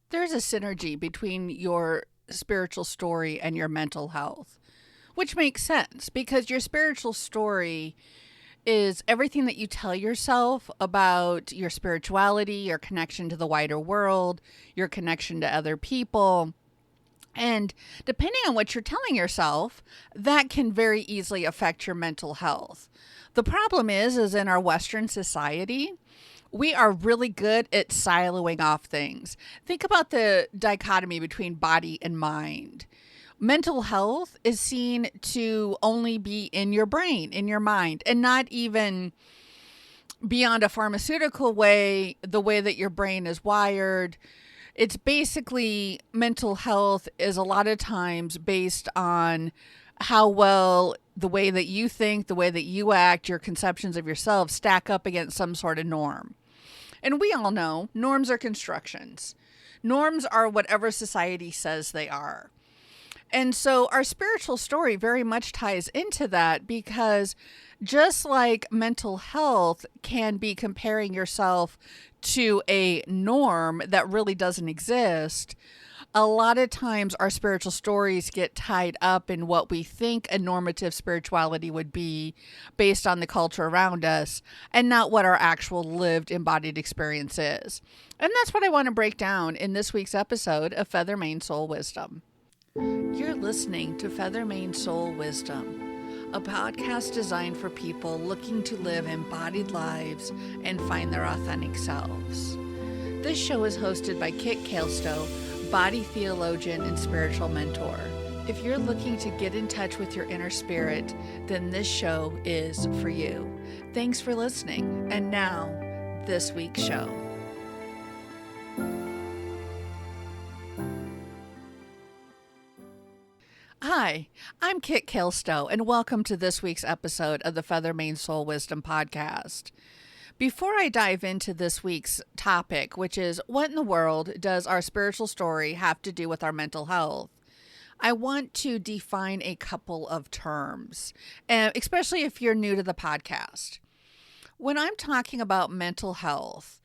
There's a synergy between your spiritual story and your mental health, which makes sense because your spiritual story is everything that you tell yourself about your spirituality, your connection to the wider world, your connection to other people. And depending on what you're telling yourself, that can very easily affect your mental health. The problem is in our Western society, we are really good at siloing off things. Think about the dichotomy between body and mind. Mental health is seen to only be in your brain, in your mind, and not even beyond a pharmaceutical way, the way that your brain is wired. It's basically mental health is a lot of times based on how well the way that you think, the way that you act, your conceptions of yourself stack up against some sort of norm. And we all know norms are constructions. Norms are whatever society says they are. And so our spiritual story very much ties into that because just like mental health can be comparing yourself to a norm that really doesn't exist, a lot of times our spiritual stories get tied up in what we think a normative spirituality would be based on the culture around us and not what our actual lived embodied experience is. And that's what I want to break down in this week's episode of Feather Mane Soul Wisdom. You're listening to Feather Mane Soul Wisdom, a podcast designed for people looking to live embodied lives and find their authentic selves. This show is hosted by Kit Kaelstow, body theologian and spiritual mentor. If you're looking to get in touch with your inner spirit, then this show is for you. Thanks for listening. And now, this week's show. Hi, I'm Kit Kaelstow, and welcome to this week's episode of the Feather Mane Soul Wisdom Podcast. Before I dive into this week's topic, which is what in the world does our spiritual story have to do with our mental health, I want to define a couple of terms, especially if you're new to the podcast. When I'm talking about mental health,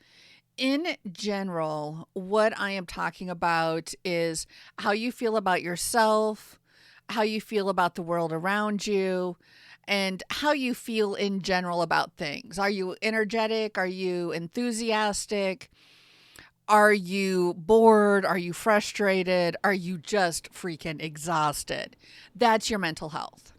in general, what I am talking about is how you feel about yourself, how you feel about the world around you, and how you feel in general about things. Are you energetic? Are you enthusiastic? Are you bored? Are you frustrated? Are you just freaking exhausted? That's your mental health.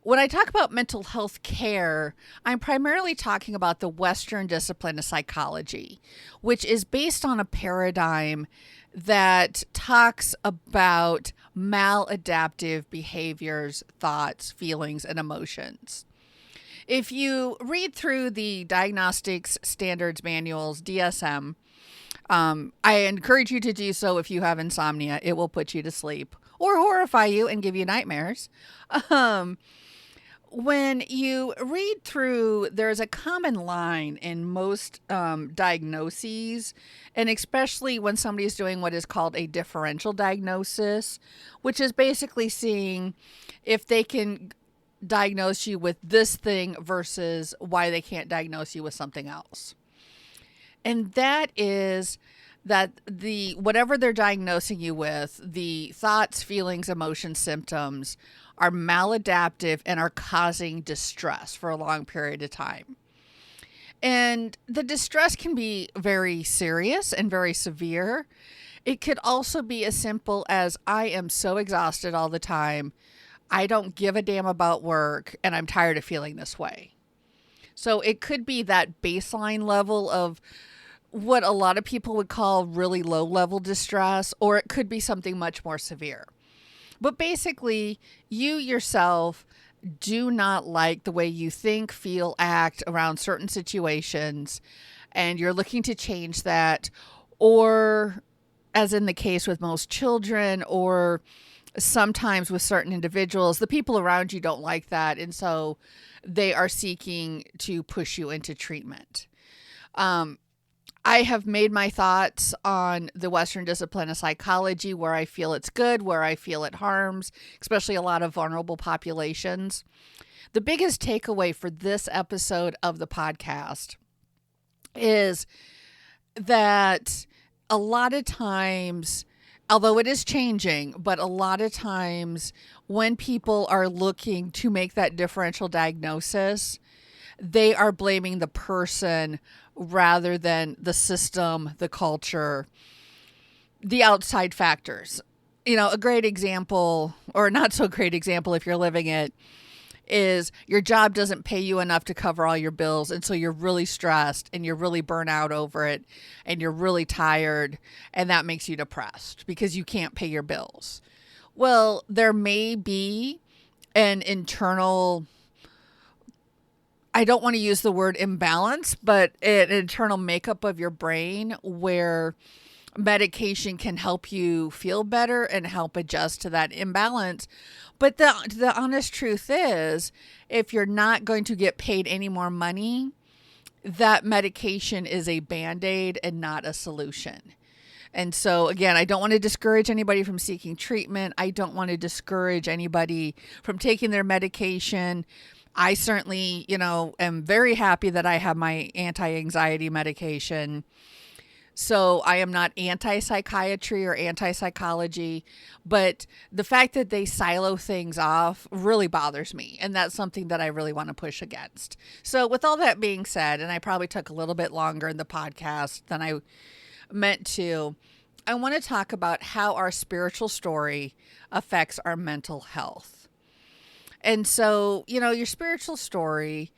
When I talk about mental health care, I'm primarily talking about the Western discipline of psychology, which is based on a paradigm that talks about maladaptive behaviors, thoughts, feelings, and emotions. If you read through the Diagnostics Standards Manuals, DSM, I encourage you to do so if you have insomnia. It will put you to sleep or horrify you and give you nightmares. When you read through, there's a common line in most diagnoses, and especially when somebody's doing what is called a differential diagnosis, which is basically seeing if they can diagnose you with this thing versus why they can't diagnose you with something else. And that is that the whatever they're diagnosing you with, the thoughts, feelings, emotions, symptoms are maladaptive and are causing distress for a long period of time. And the distress can be very serious and very severe. It could also be as simple as I am so exhausted all the time. I don't give a damn about work and I'm tired of feeling this way. So it could be that baseline level of what a lot of people would call really low level distress, or it could be something much more severe. But basically, you yourself do not like the way you think, feel, act around certain situations, and you're looking to change that, or as in the case with most children, or sometimes with certain individuals, the people around you don't like that, and so they are seeking to push you into treatment. I have made my thoughts on the Western discipline of psychology, where I feel it's good, where I feel it harms, especially a lot of vulnerable populations. The biggest takeaway for this episode of the podcast is that a lot of times, although it is changing, but a lot of times when people are looking to make that differential diagnosis, they are blaming the person rather than the system, the culture, the outside factors. A great example, or not so great example if you're living it, is your job doesn't pay you enough to cover all your bills. And so you're really stressed and you're really burnt out over it and you're really tired. And that makes you depressed because you can't pay your bills. Well, there may be an internal, I don't want to use the word imbalance, but an internal makeup of your brain where medication can help you feel better and help adjust to that imbalance. But the honest truth is, if you're not going to get paid any more money, that medication is a Band-Aid and not a solution. And so, again, I don't want to discourage anybody from seeking treatment. I don't want to discourage anybody from taking their medication. I certainly, am very happy that I have my anti-anxiety medication. So I am not anti-psychiatry or anti-psychology, but the fact that they silo things off really bothers me. And that's something that I really want to push against. So with all that being said, and I probably took a little bit longer in the podcast than I meant to, I want to talk about how our spiritual story affects our mental health. And so, your spiritual story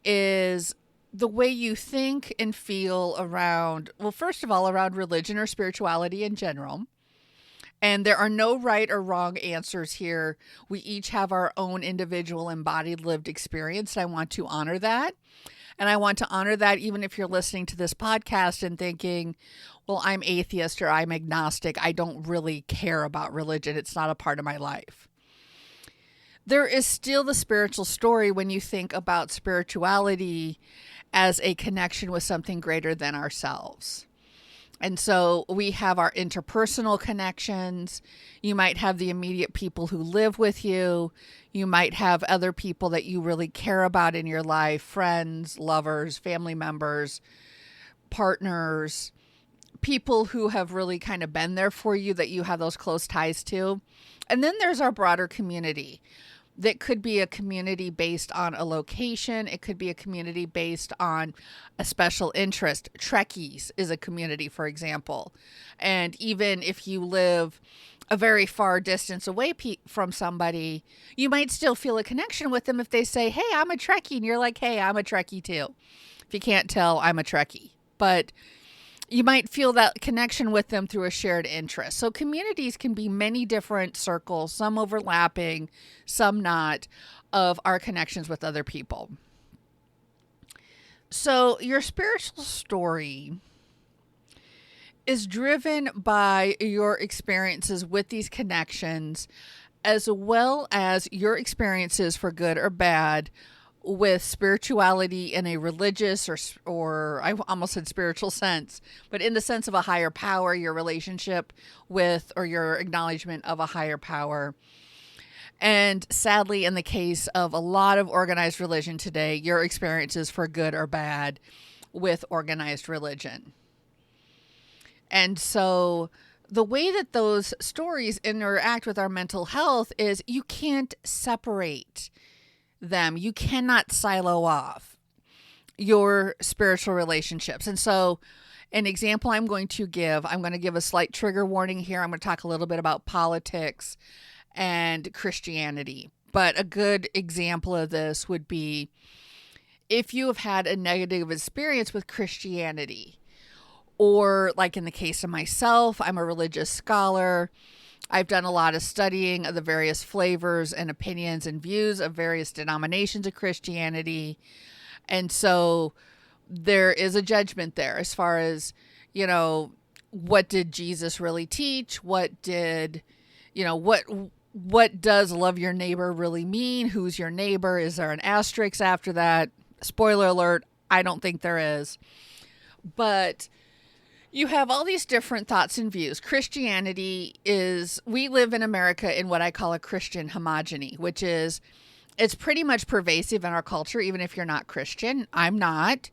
is the way you think and feel around, well, first of all, around religion or spirituality in general. And there are no right or wrong answers here. We each have our own individual embodied lived experience. I want to honor that. And I want to honor that even if you're listening to this podcast and thinking, well, I'm atheist or I'm agnostic. I don't really care about religion. It's not a part of my life. There is still the spiritual story when you think about spirituality as a connection with something greater than ourselves. And so we have our interpersonal connections. You might have the immediate people who live with you. You might have other people that you really care about in your life, friends, lovers, family members, partners, people who have really kind of been there for you that you have those close ties to. And then there's our broader community. That could be a community based on a location. It could be a community based on a special interest. Trekkies is a community, for example. And even if you live a very far distance away from somebody, you might still feel a connection with them if they say, hey, I'm a Trekkie. And you're like, hey, I'm a Trekkie too. If you can't tell, I'm a Trekkie. But you might feel that connection with them through a shared interest. So communities can be many different circles, some overlapping, some not, of our connections with other people. So your spiritual story is driven by your experiences with these connections, as well as your experiences, for good or bad, with spirituality in a religious or I almost said spiritual sense, but in the sense of a higher power, your relationship with or your acknowledgement of a higher power. And sadly, in the case of a lot of organized religion today, your experiences, for good or bad, with organized religion. And so the way that those stories interact with our mental health is you can't separate them. You cannot silo off your spiritual relationships. And so an example I'm going to give a slight trigger warning here. I'm going to talk a little bit about politics and Christianity. But a good example of this would be if you have had a negative experience with Christianity, or like in the case of myself, I'm a religious scholar. I've done a lot of studying of the various flavors and opinions and views of various denominations of Christianity. And so there is a judgment there as far as, what did Jesus really teach? What does love your neighbor really mean? Who's your neighbor? Is there an asterisk after that? Spoiler alert, I don't think there is. But you have all these different thoughts and views. Christianity we live in America in what I call a Christian homogeny, which is, it's pretty much pervasive in our culture, even if you're not Christian. I'm not.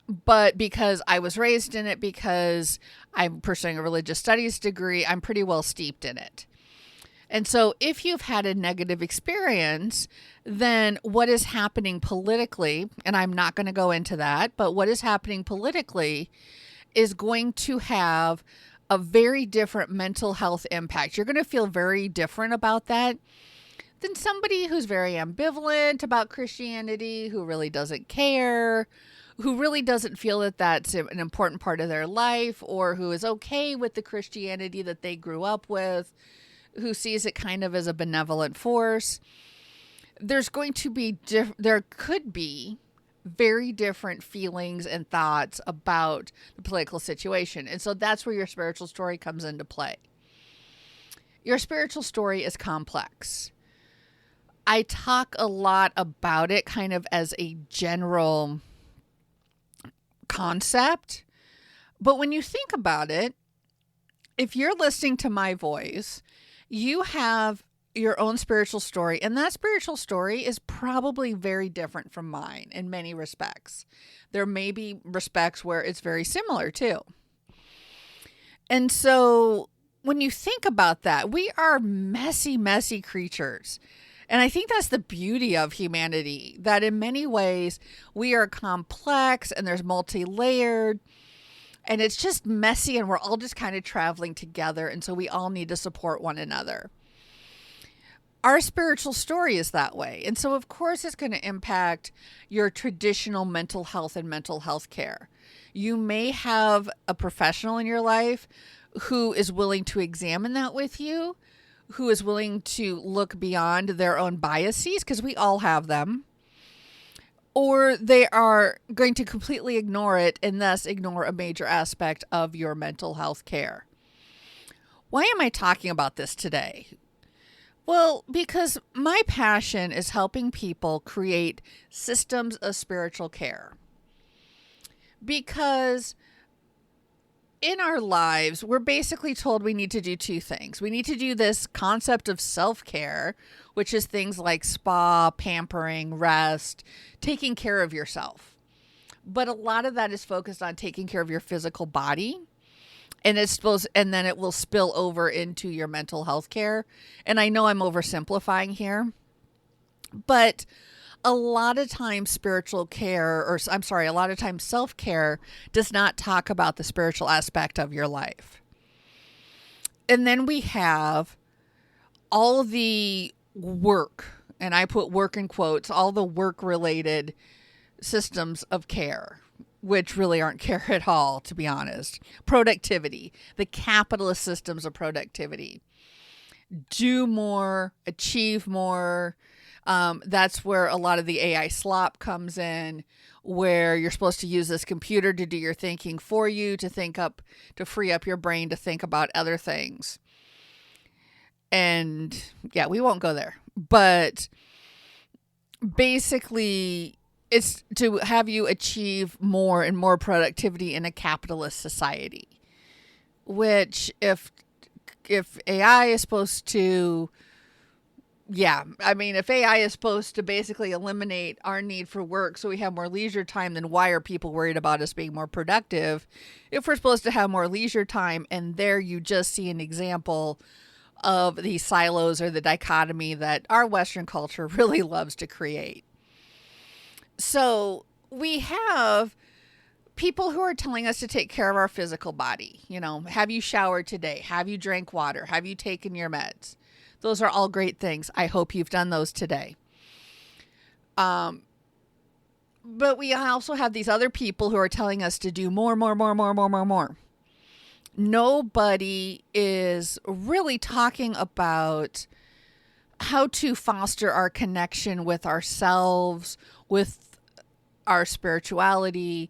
But because I was raised in it, because I'm pursuing a religious studies degree, I'm pretty well steeped in it. And so if you've had a negative experience, then what is happening politically, and I'm not going to go into that, but what is happening politically is going to have a very different mental health impact. You're going to feel very different about that than somebody who's very ambivalent about Christianity, who really doesn't care, who really doesn't feel that that's an important part of their life, or who is okay with the Christianity that they grew up with, who sees it kind of as a benevolent force. There's going to be, there could be very different feelings and thoughts about the political situation. And so that's where your spiritual story comes into play. Your spiritual story is complex. I talk a lot about it kind of as a general concept. But when you think about it, if you're listening to my voice, you have your own spiritual story, and that spiritual story is probably very different from mine in many respects. There may be respects where it's very similar too. And so when you think about that, we are messy, messy creatures. And I think that's the beauty of humanity, that in many ways we are complex and there's multi-layered and it's just messy and we're all just kind of traveling together. And so we all need to support one another. Our spiritual story is that way. And so of course it's going to impact your traditional mental health and mental health care. You may have a professional in your life who is willing to examine that with you, who is willing to look beyond their own biases, because we all have them, or they are going to completely ignore it and thus ignore a major aspect of your mental health care. Why am I talking about this today? Well, because my passion is helping people create systems of spiritual care. Because in our lives, we're basically told we need to do two things. We need to do this concept of self-care, which is things like spa, pampering, rest, taking care of yourself. But a lot of that is focused on taking care of your physical body. And then it will spill over into your mental health care. And I know I'm oversimplifying here, but a lot of times a lot of times self-care does not talk about the spiritual aspect of your life. And then we have all the work, and I put work in quotes, all the work-related systems of care, which really aren't care at all, to be honest. Productivity, the capitalist systems of productivity. Do more, achieve more. That's where a lot of the AI slop comes in, where you're supposed to use this computer to do your thinking for you, to free up your brain to think about other things. And yeah, we won't go there. But basically, it's to have you achieve more and more productivity in a capitalist society, which if AI is supposed to, if AI is supposed to basically eliminate our need for work so we have more leisure time, then why are people worried about us being more productive if we're supposed to have more leisure time? And there you just see an example of the silos or the dichotomy that our Western culture really loves to create. So we have people who are telling us to take care of our physical body. You know, have you showered today? Have you drank water? Have you taken your meds? Those are all great things. I hope you've done those today. But we also have these other people who are telling us to do more. Nobody is really talking about how to foster our connection with ourselves, with our spirituality,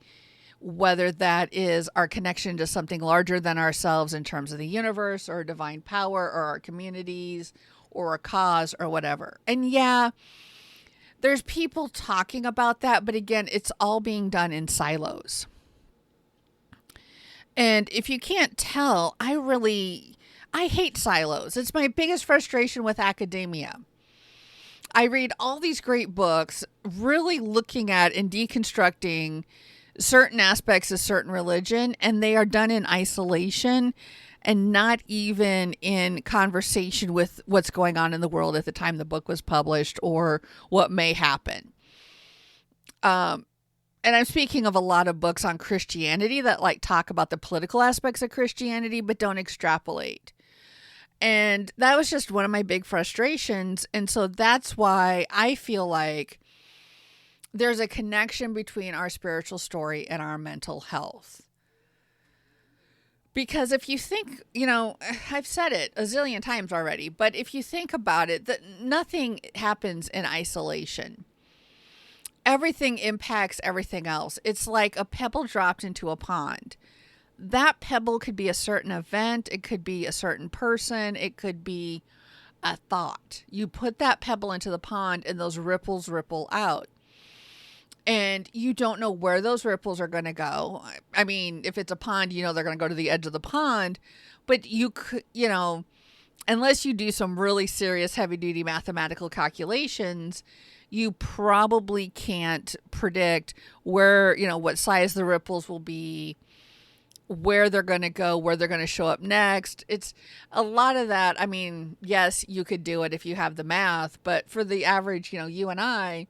whether that is our connection to something larger than ourselves in terms of the universe or divine power or our communities or a cause or whatever. And yeah, there's people talking about that, but again, it's all being done in silos. And if you can't tell, I hate silos. It's my biggest frustration with academia. I read all these great books, really looking at and deconstructing certain aspects of certain religion, and they are done in isolation and not even in conversation with what's going on in the world at the time the book was published or what may happen. And I'm speaking of a lot of books on Christianity that like talk about the political aspects of Christianity but don't extrapolate. And that was just one of my big frustrations. And so that's why I feel like there's a connection between our spiritual story and our mental health. Because if you think, I've said it a zillion times already, but if you think about it, that nothing happens in isolation. Everything impacts everything else. It's like a pebble dropped into a pond. That pebble could be a certain event. It could be a certain person. It could be a thought. You put that pebble into the pond and those ripples ripple out. And you don't know where those ripples are going to go. I mean, if it's a pond, they're going to go to the edge of the pond. But you could, unless you do some really serious heavy duty mathematical calculations, you probably can't predict where, what size the ripples will be, where they're going to go, where they're going to show up next. It's a lot of that. I mean, yes, you could do it if you have the math, but for the average, you and I,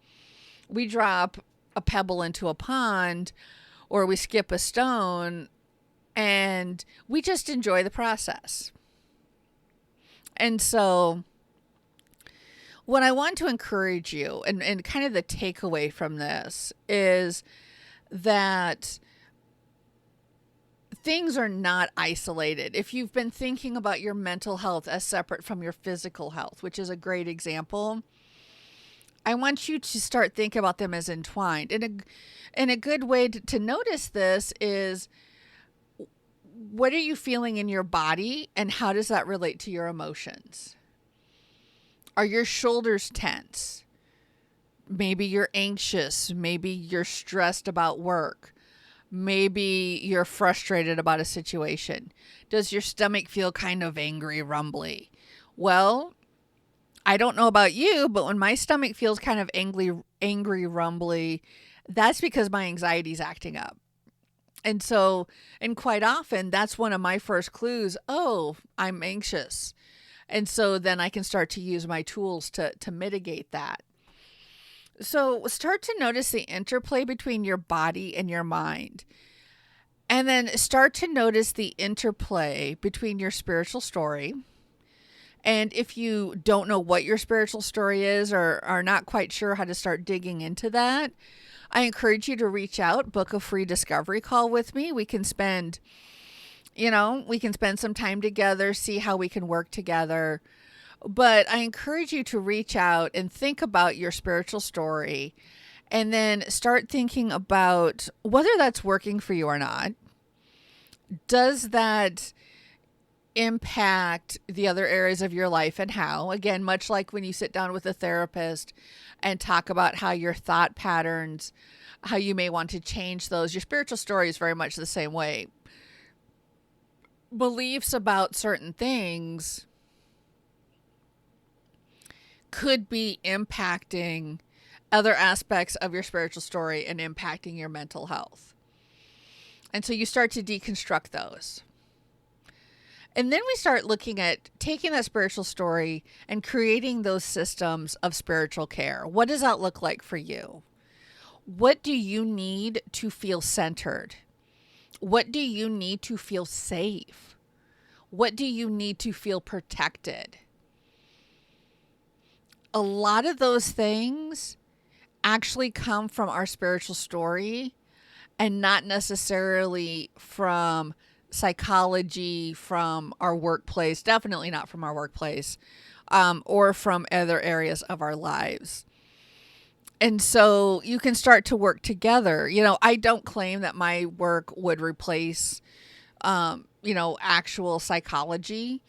we drop a pebble into a pond or we skip a stone and we just enjoy the process. And so what I want to encourage you and kind of the takeaway from this is that things are not isolated. If you've been thinking about your mental health as separate from your physical health, which is a great example, I want you to start thinking about them as entwined. And a good way to notice this is, what are you feeling in your body and how does that relate to your emotions? Are your shoulders tense? Maybe you're anxious. Maybe you're stressed about work. Maybe you're frustrated about a situation. Does your stomach feel kind of angry, rumbly? Well, I don't know about you, but when my stomach feels kind of angry, rumbly, that's because my anxiety is acting up. And quite often, that's one of my first clues. Oh, I'm anxious. And so then I can start to use my tools to mitigate that. So start to notice the interplay between your body and your mind. And then start to notice the interplay between your spiritual story. And if you don't know what your spiritual story is or are not quite sure how to start digging into that, I encourage you to reach out, book a free discovery call with me. We can spend some time together, see how we can work together. But I encourage you to reach out and think about your spiritual story and then start thinking about whether that's working for you or not. Does that impact the other areas of your life and how? Again, much like when you sit down with a therapist and talk about how your thought patterns, how you may want to change those, your spiritual story is very much the same way. Beliefs about certain things could be impacting other aspects of your spiritual story and impacting your mental health. And so you start to deconstruct those. And then we start looking at taking that spiritual story and creating those systems of spiritual care. What does that look like for you? What do you need to feel centered? What do you need to feel safe? What do you need to feel protected? A lot of those things actually come from our spiritual story and not necessarily from psychology, from our workplace, definitely not from our workplace, or from other areas of our lives. And so you can start to work together. I don't claim that my work would replace, actual psychology.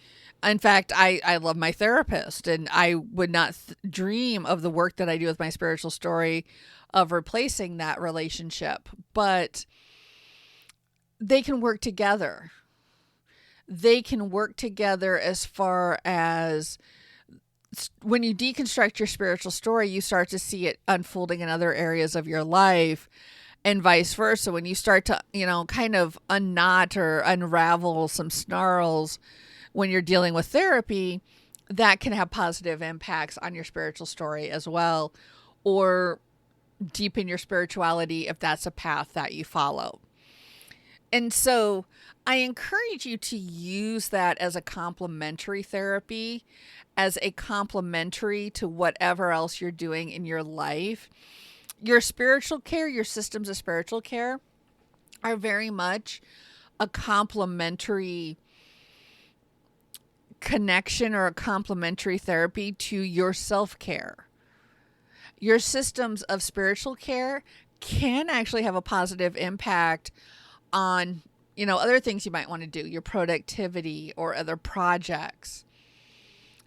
In fact, I love my therapist and I would not dream of the work that I do with my spiritual story of replacing that relationship, but they can work together. They can work together as far as when you deconstruct your spiritual story, you start to see it unfolding in other areas of your life. and vice versa. When you start to, kind of unknot or unravel some snarls when you're dealing with therapy, that can have positive impacts on your spiritual story as well, or deepen your spirituality if that's a path that you follow. And so I encourage you to use that as a complementary therapy, as a complementary to whatever else you're doing in your life. Your spiritual care, your systems of spiritual care are very much a complementary connection or a complementary therapy to your self-care. Your systems of spiritual care can actually have a positive impact on, other things you might want to do, your productivity or other projects.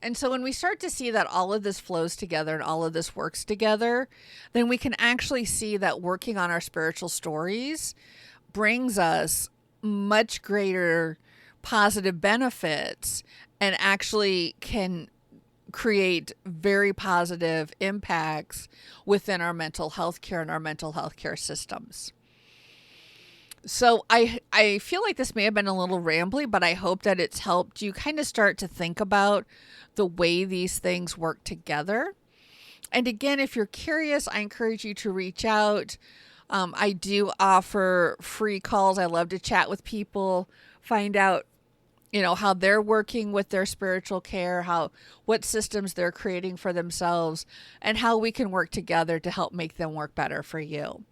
And so when we start to see that all of this flows together and all of this works together, then we can actually see that working on our spiritual stories brings us much greater positive benefits and actually can create very positive impacts within our mental health care and our mental health care systems. So I feel like this may have been a little rambly, but I hope that it's helped you kind of start to think about the way these things work together. And again, if you're curious, I encourage you to reach out. I do offer free calls. I love to chat with people, find out, how they're working with their spiritual care, what systems they're creating for themselves, and how we can work together to help make them work better for you.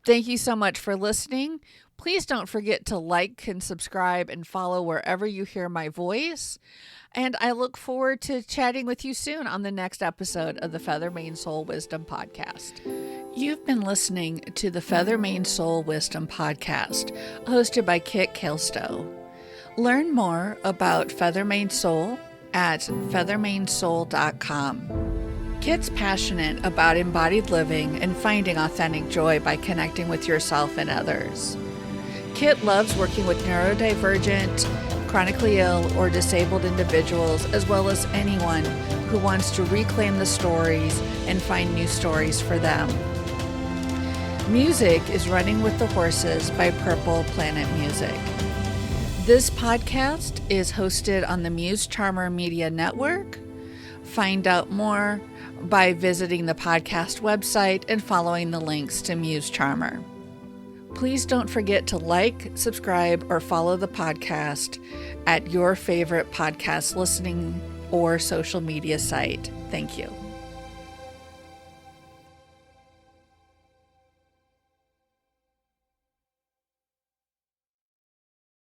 Thank you so much for listening. Please don't forget to like and subscribe and follow wherever you hear my voice. And I look forward to chatting with you soon on the next episode of the Feather Mane Soul Wisdom Podcast. You've been listening to the Feather Mane Soul Wisdom Podcast, hosted by Kit Kelstow. Learn more about Feather Mane Soul at feathermanesoul.com. Kit's passionate about embodied living and finding authentic joy by connecting with yourself and others. Kit loves working with neurodivergent, chronically ill, or disabled individuals, as well as anyone who wants to reclaim the stories and find new stories for them. Music is Running with the Horses by Purple Planet Music. This podcast is hosted on the Muse Charmer Media Network. Find out more by visiting the podcast website and following the links to Muse Charmer. Please don't forget to like, subscribe, or follow the podcast at your favorite podcast listening or social media site. Thank you.